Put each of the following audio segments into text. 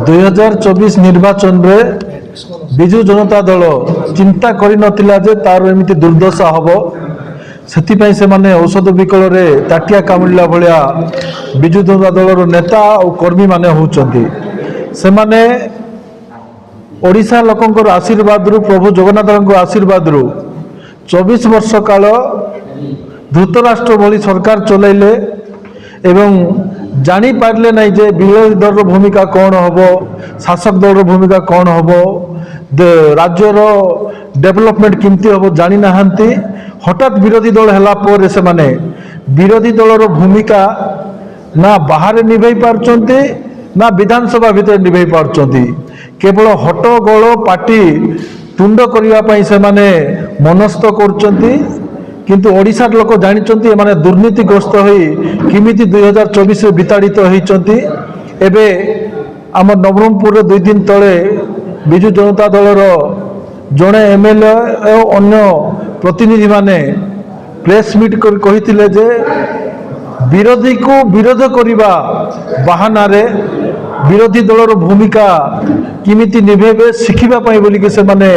2024 निर्वाचन रे विजु जनता दल चिंता करि नथिला जे तार एमिति दुर्दशा हबो सेति से माने औषध विकल रे ताटिया कामुला भलिया विजु जनता दल नेता और कर्मी माने होउचंती से माने ओडिशा लोकंकर आशीर्वाद रु प्रभु जगन्नाथ आशीर्वाद रु 24 वर्ष काल धृतराष्ट्र भली सरकार चलैले एवं जानी पारले नहीं जे विरोधी दल भूमिका कौन हम शासक दल भूमिका कौन हम राज्यर डेवलपमेंट किमती हम जानी नाहंती हठात विरोधी दल हैला पर से माने विरोधी दलर भूमिका ना बाहर निभाई पारचंती ना विधानसभा भीतर निभाई पारचंती केवल हट्टगोल पार्टी तुंड करबा पई से माने मनस्थ करचंती किंतु ओडिशार लोक जानिचंती माने दुर्नीतिग्रस्त होई किमिति 2024 रे विताड़ित होइचंती एबे आम नवरंगपुर रे 2 दिन तले विजु जनता दलर जड़े एमएलए और अन्य प्रतिनिधि माने प्रेस मीट कर कहिथिले जे विरोधी को विरोध करिबा बहाना रे विरोधी दलर भूमिका किमिति निभेबे शिखिबा पई बोली के से माने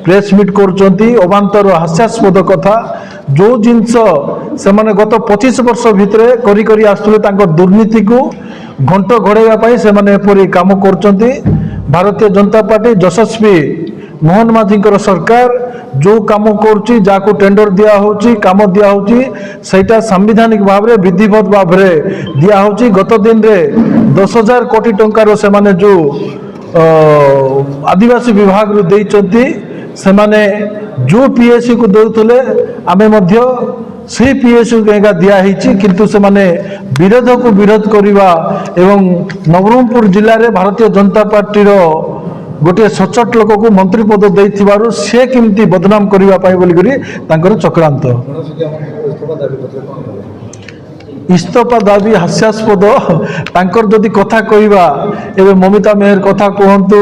प्रेस मीट करचंती अबांतर हास्यास्पद कथा जो जिनस से माने गत 25 वर्ष भितरे करी करी आसुले तांको दुर्नीति को घंट घड़ाइबा पई से माने एपरि काम करचंती भारतीय जनता पार्टी यशस्वी मोहन माझीकर सरकार जो काम करुच्ची जाको टेंडर दिया होची काम दिया होची सेटा संवैधानिक भाव रे विधिवत भाव रे दिया होची गत दिन रे 10,000 कोटी टंकार से माने जो आदिवासी विभाग रो देइचंती से माने जो पीएससी को देउतले आमे मध्य से पीएससी को एगा दिया हिची किंतु से माने विरोध को विरोध करिवा एवं नवरंगपुर जिल्ला रे भारतीय जनता पार्टी रो गोटे सचोट लोक को मंत्री पद देइथिबारु से किमती बदनाम करिवा पाई बोली करी तांकर चक्रांत इस्तफा दाबी हास्यास्पद तांकर जदि कथा कहिबा एबे ममिता मेहर कथा कहंतु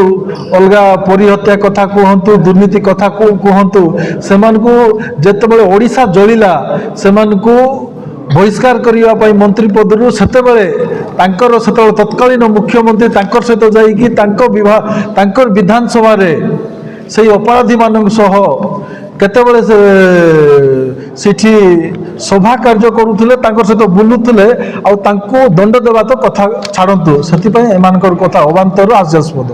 अलगा परिहत्या कथा कहंतु दुर्नीति कथा कहंतु सेमान को जेतेबेले ओडिशा जळिला सेमान को बहिष्कार करिवा पाई मंत्री पदरु सेतेबेले तांकर सेतेबेले तत्कालीन मुख्यमंत्री तांकर सहित जाईकी तांको विभाग तांकर विधानसभा रे सेई अपराधी मानक सह केतेबेले सेठी सभा कार्य करुथिले तांकर सहित बुलुथिले आ तांको दंड देबा तो कथा छाड़ंतु सेति पई एमानकर कथा अबांतर हास्यास्पद।